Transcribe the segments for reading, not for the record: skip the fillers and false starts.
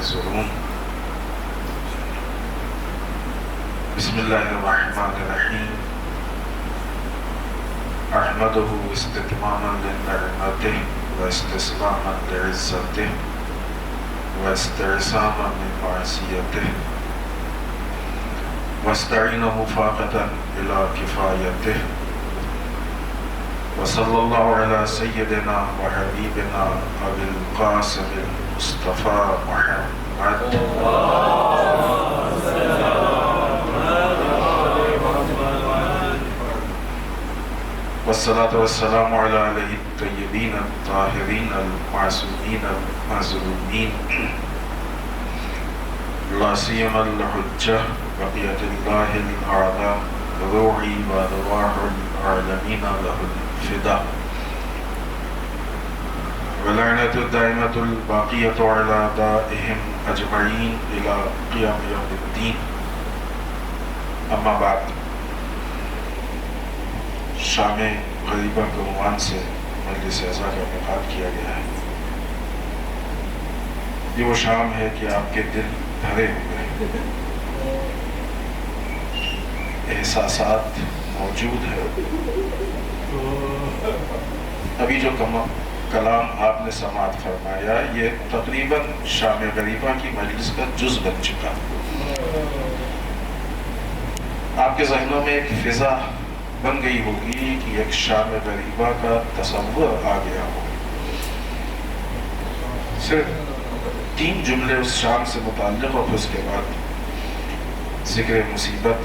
يحزنون بسم الله الرحمن الرحيم أحمده استتماما لنعمته واستسلاما لعزته واستعصاما من معصيته واستعينه فاقة إلى كفايته وصلى الله على سيدنا وحبيبنا أبي القاسم المصطفى محمد والصلاة والسلام على آله الطيبين الطاهرين المعصومين المظلومين لا سيما الحجة بقية الله الأعظم روحي وأرواح العالمين له الفداء ولعنة الدائمة الباقية على أعدائهم أجمعين إلى قيام يوم الدين. أما بعد، شام غریبہ کے عنوان سے مجلس اعزاز کا انعقاد کیا گیا ہے. یہ وہ شام ہے کہ آپ کے دل بھرے ہوئے ہیں، احساسات موجود ہیں. ابھی جو کلام آپ نے سماعت فرمایا یہ تقریباً شام غریبہ کی مجلس کا جز بن چکا. آپ کے ذہنوں میں ایک فضا بن گئی ہوگی کہ ایک شام غریبہ کا تصور آ گیا ہو. صرف 3 جملے اس شام سے متعلق اور اس کے بعد ذکر مصیبت.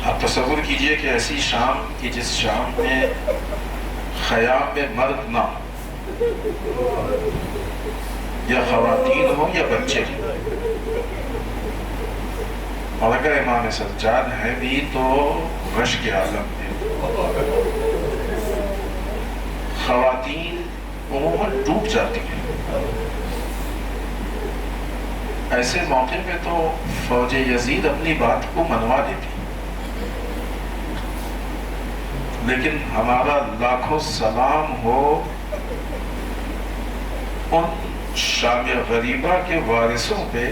آپ تصور کیجئے کہ ایسی شام کہ جس شام میں خیام میں مرد نہ ہو، یا خواتین ہوں یا بچے ہوں، اور اگر امام سجاد ہیں بھی تو غش کے عالم میں. خواتین عموماً ڈوب جاتی ہیں. ایسے موقع پہ تو فوج یزید اپنی بات کو منوا دیتی، لیکن ہمارا لاکھوں سلام ہو ان شام غریبہ کے وارثوں پہ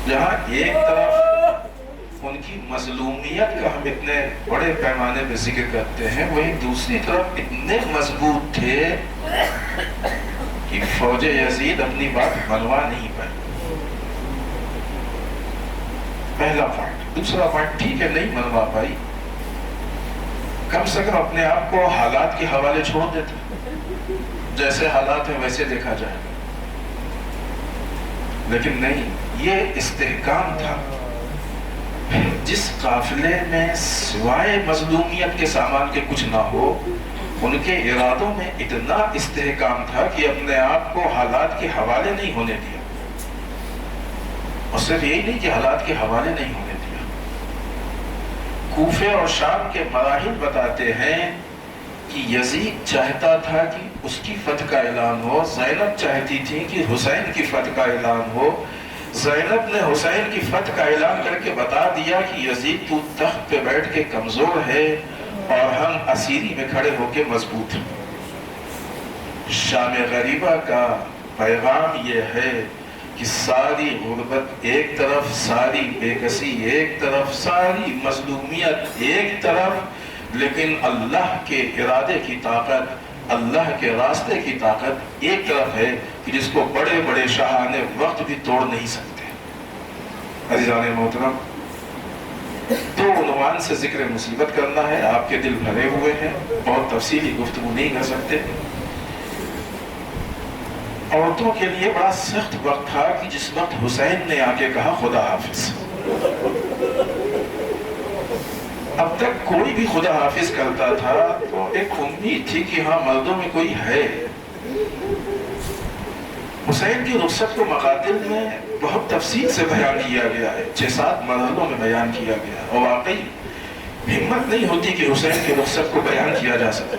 جہاں ایک طرف ان کی مظلومیت کا ہم اتنے بڑے پیمانے پہ ذکر کرتے ہیں، وہیں دوسری طرف اتنے مضبوط تھے کہ فوج یزید اپنی بات منوا نہیں پائی. پہلا پوائنٹ. دوسرا پوائنٹ، ٹھیک ہے نہیں منوا پائی، کم سے کم اپنے آپ کو حالات کے حوالے چھوڑ دیتے، جیسے حالات ہیں ویسے دیکھا جائے. لیکن نہیں، یہ استحکام تھا. جس قافلے میں سوائے مظلومیت کے سامان کے کچھ نہ ہو، ان کے ارادوں میں اتنا استحکام تھا کہ اپنے آپ کو حالات کے حوالے نہیں ہونے دیا. اور صرف یہی نہیں کہ حالات کے حوالے نہیں ہونے دیا، کوفے اور شام کے مراحل بتاتے ہیں کہ یزید چاہتا تھا کہ اس کی فتح کا اعلان ہو، زینب چاہتی تھی کہ حسین کی فتح کا اعلان ہو. زینب نے حسین کی فتح کا اعلان کر کے بتا دیا کہ یزید تو تخت پہ بیٹھ کے کمزور ہے اور ہم اسیری میں کھڑے ہو کے مضبوط ہیں. شام غریبہ کا پیغام یہ ہے کہ ساری غربت ایک طرف، ساری بے کسی ایک طرف، ساری مظلومیت ایک طرف، لیکن اللہ کے ارادے کی طاقت، اللہ کے راستے کی طاقت ایک طرف ہے کہ جس کو بڑے بڑے شاہان وقت بھی توڑ نہیں سکتے. عزیزان محترم، 2 عنوان سے ذکر مصیبت کرنا ہے. آپ کے دل بھرے ہوئے ہیں، بہت تفصیلی گفتگو نہیں کر سکتے. عورتوں کے لیے بڑا سخت وقت تھا کہ جس وقت حسین نے آ کے کہا خدا حافظ. اب تک کوئی بھی خدا حافظ کرتا تھا تو ایک امید تھی کہ ہاں مردوں میں کوئی ہے. حسین کی رخصت کو مقاتل میں بہت تفصیل سے بیان کیا گیا ہے، 6-7 مرحلوں میں بیان کیا گیا، اور واقعی ہمت نہیں ہوتی کہ حسین کی رخصت کو بیان کیا جا سکے.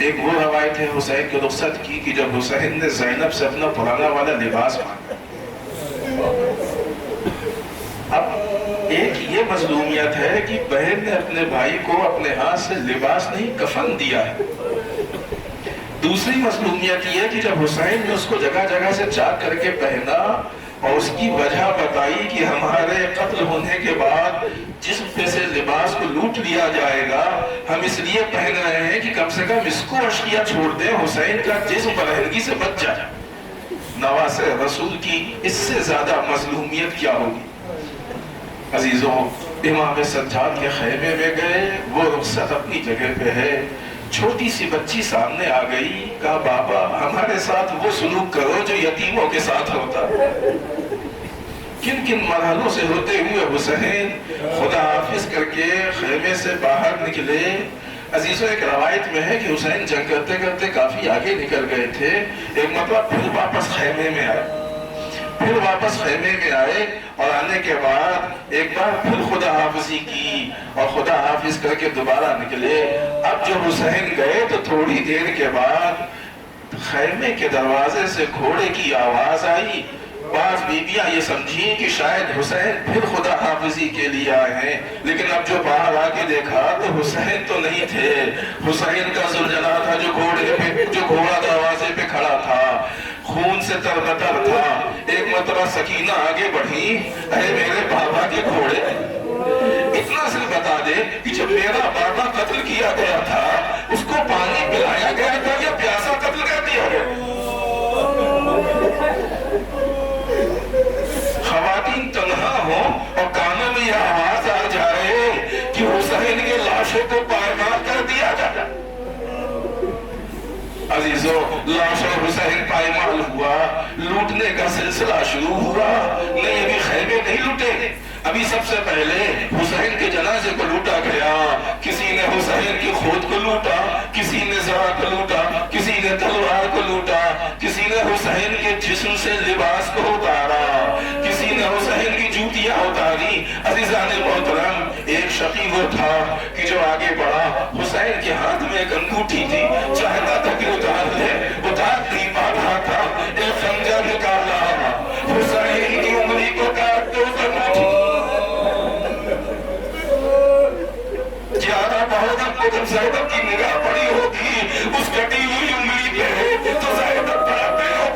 ایک وہ روایت ہے حسین کی رخصت کی کہ جب حسین نے زینب سے اپنا پرانا والا لباس مانگا. اب ایک یہ مظلومیت ہے کہ بہن نے اپنے بھائی کو اپنے ہاتھ سے لباس نہیں کفن دیا ہے، دوسری مظلومیت یہ کہ جب حسین نے اس کو جگہ جگہ سے چاک کر کے پہنا اور اس کی وجہ بتائی کہ ہمارے قتل ہونے کے بعد جسم پہ سے لباس کو لوٹ لیا جائے گا، ہم اس لیے پہن رہے ہیں کہ کم سے کم اس کو اشکیا چھوڑ دیں، حسین کا جسم برہنگی سے بچ جائے۔ نواسے رسول کی اس سے زیادہ مظلومیت کیا ہوگی؟ عزیزوں، امام سجاد کے خیمے میں گئے، وہ رخصت اپنی جگہ پہ ہے، چھوٹی سی بچی سامنے آ گئی، کہا بابا ہمارے ساتھ وہ سلوک کرو جو یتیموں کے ساتھ ہوتا۔ کن کن مرحلوں سے ہوتے ہوئے حسین خدا حافظ کر کے خیمے سے باہر نکلے۔ عزیزوں، ایک روایت میں ہے کہ حسین جنگ کرتے کرتے کافی آگے نکل گئے تھے، ایک مطلب پھر واپس خیمے میں آئے، اور آنے کے بعد ایک بار پھر خدا حافظی کی اور خدا حافظ کر کے دوبارہ نکلے۔ اب جو حسین گئے تو تھوڑی دیر کے بعد خیمے کے دروازے سے گھوڑے کی آواز آئی۔ بعض بیویاں یہ سمجھی کہ شاید حسین پھر خدا حافظی کے لیے آئے ہیں، لیکن اب جو باہر آ کے دیکھا تو حسین تو نہیں تھے، حسین کا ذوالجلال تھا جو گھوڑا دروازے پہ کھڑا تھا، خون سے تربتر تھا۔ ایک مرتبہ سکینہ آگے بڑھی، اے میرے بابا کے گھوڑے، اتنا صرف بتا دے کہ جب میرا بابا قتل کیا گیا تھا اس کو پانی پلایا گیا تھا یا پیاسا قتل کر دیا گیا؟ خواتین تنہا ہوں اور کانوں میں یہ آواز آ جائے کہ حسین کے لاشوں کو پائمال کر دیا جائے۔ عزیزوں، لاش اور حسین پائمال ہوا، لوٹنے کا سلسلہ شروع ہوا۔ نہیں، ابھی خیمے نہیں لوٹے، ابھی سب سے پہلے حسین کے جنازے کو لوٹا گیا۔ کسی نے حسین کی خود کو لوٹا، کسی نے زرہ کو لوٹا، کسی نے تلوار کو لوٹا، کسی نے حسین کے جسم سے لباس کو اتارا، کسی نے حسین کی جوتیاں اتاری۔ عزیزان محترم، ایک شقی وہ تھا کہ جو آگے بڑھا، حسین کے ہاتھ میں ایک انگوٹھی تھی، چاہتا تھا کہ اتار نہیں پا رہا تھا، ایک خنجر نکالا، حسین کی انگلی کو کاٹ دو، زیادہ بہت کو جب زینب کی نگاہ پڑی ہوگی اس کٹی ہوئی انگلی پہ تو زینب پڑھاتے ہو۔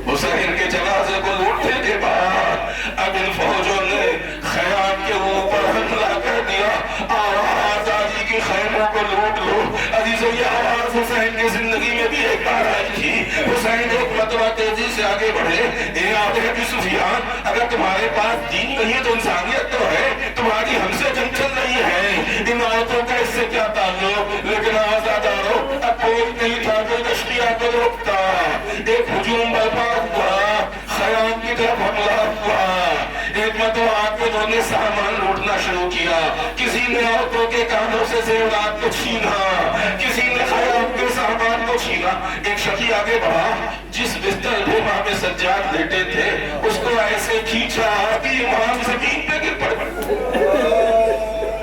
حسین کے جنازے کو لوٹنے کے بعد اب ان فوجوں نے خیام کے اوپر حملہ کر دیا، آواز آجی کی خیموں کو لوٹ لو۔ عزیزوں، یہ آواز حسین کی زندگی میں بھی ایک بار آئی تھی۔ حسین ایک مرتبہ تیزی سے آگے بڑھے، اے ابو سفیان، اگر تمہارے پاس دین نہیں ہے تو انسانیت تو ہے، تمہاری ہم سے جنگ چل رہی ہے، ان عورتوں کا اس سے کیا تعلق؟ لیکن آزادارو، اب کوئی نہیں تھا جو تشریح کو روکتا۔ ایک ہجوم برپا ہوا، خیام کی طرف حملہ ہوا، ایک مرتبہ آنکھوں نے سامان لوٹنا شروع کیا، کسی نے عورتوں کے کانوں سے زیورات کو چھینا، کسی نے خیام کے سامان کو چھینا۔ ایک شخص آگے بڑھا، جس بستر پہ امام سجاد لیٹے تھے اس کو ایسے کھینچا کہ امام زمین پہ گر پڑے۔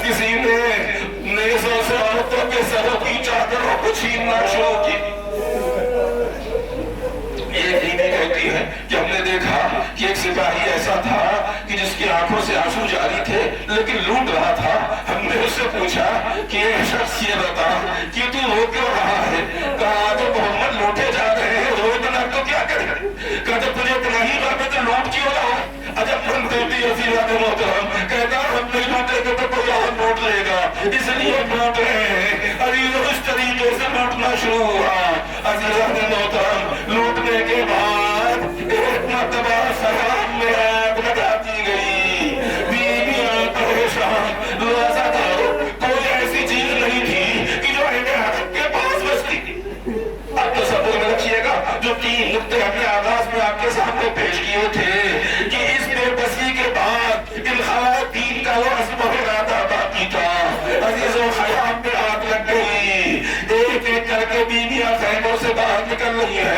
کسی نے نیزوں سے عورتوں کے سروں کی چادروں کو چھیننا شروع کی۔ ایک بیوی کہتی ہے کہ ہم نے دیکھا کہ ایک سپاہی ایسا تھا کہ جس کی آنکھوں سے آنسو جاری تھے لیکن لوٹ رہا تھا۔ ہم نے اس سے پوچھا کہ یہ شخص یہ بتا کہ تو رو کیوں رہا ہے؟ کہا تو محمد لوٹے جا رہے ہیں، روئے بنا تو کیا کریں؟ کہا جب تجھے اتنا ہی بات تو لوٹ کیوں رہا؟ عجب من دیتی عزیزان محترم، کہتا ہم نہیں لوٹے گے تو کوئی اور لوٹ لے گا، اس لیے لوٹ رہے ہیں۔ عزیزوں، اس طریقے سے لوٹنا شروع ہوا۔ عزیزان محترم، لوٹنے کے بعد ایک مرتبہ خیام میں آگ لگا دی گئی، بیویاں پریشان، روزاداروں، کوئی ایسی چیز نہیں تھی کہ جو انہیں حق کے پاس بچتی۔ اب تو سب میں رکھیے گا جو 3 نقطے ہم نے آغاز میں آپ کے سامنے پیش کیے تھے کہ اس بے بسی کے بعد ان خواتین کا وہ عزم و ارادہ باقی تھا۔ عزیزوں، خیام میں آگ لگ گئی، ایک ایک کر کے بیویاں خیموں سے باہر نکل رہی ہیں۔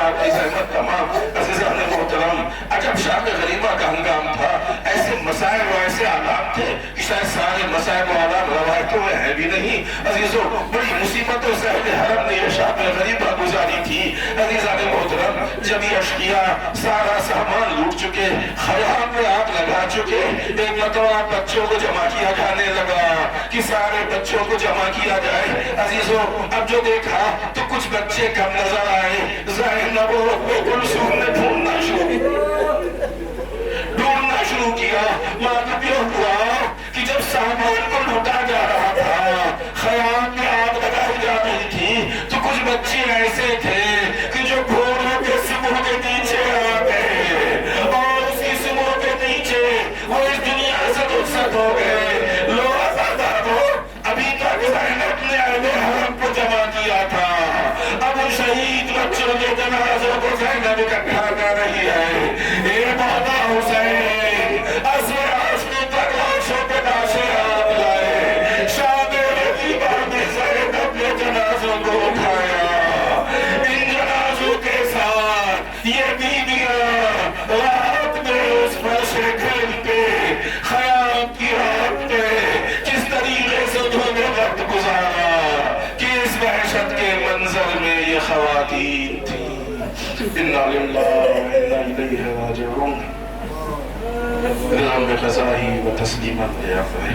حضرات عزیز احمد تمام عزیزان محترم، عجب شام غریبہ کا ہنگام تھا، ایسے مسائل و ایسے آلات تھے کہ شاید سارے مسائل و آلات روایتوں میں ہے بھی نہیں۔ عزیزوں بڑی مصیبتوں سے اہل حرم نے یہ شام غریبہ گزاری تھی۔ عزیزان محترم جب یہ اشقیاء سارا سامان لوٹ چکے، خیام میں آگ لگا چکے، ایک مرتبہ بچوں کو جمع کیا جانے لگا کہ سارے بچوں کو جمع کیا جائے۔ عزیزوں اب جو دیکھا تو کچھ بچے کم نظر آئے، زینب و کلثوم نے ڈھونڈنا شروع کیا۔ معلوم یہ ہوا کہ جب سامان کو لوٹا جا رہا تھا، خیام میں آگ لگائی جا رہی تھی، تو کچھ بچے ایسے تھے کہ جو گھوڑوں کے سموں کے نیچے آ گئے اور اسی سموں کے نیچے وہ اس دنیا سے رخصت ہو گئے۔ لو آزادارو، ابھی تک زینب نے اہل حرم کو جمع کیا تھا، اب ان شہید بچوں کے جنازوں کو زینب اکٹھا کر رہی ہے۔ اے مولا حسین، اسے آسمی تک لاشوں کے لاشیں آپ لائے، شام غریبہ میں زینب نے جنازوں کو اٹھایا۔ ان جنازوں کے ساتھ یہ بیویاں رات میں اس فرش گھر پہ خیام کی رات پہ کس طریقے سے انہوں نے وقت گزارا کہ اس وحشت کے منظر میں یہ خواتین تھیں۔ اِنَّا لِلَّهِ وَإِنَّا إِلَيْهِ رَاجِعُونَ۔ اللہم بقضاہی و تسلیماً لے آفرہ۔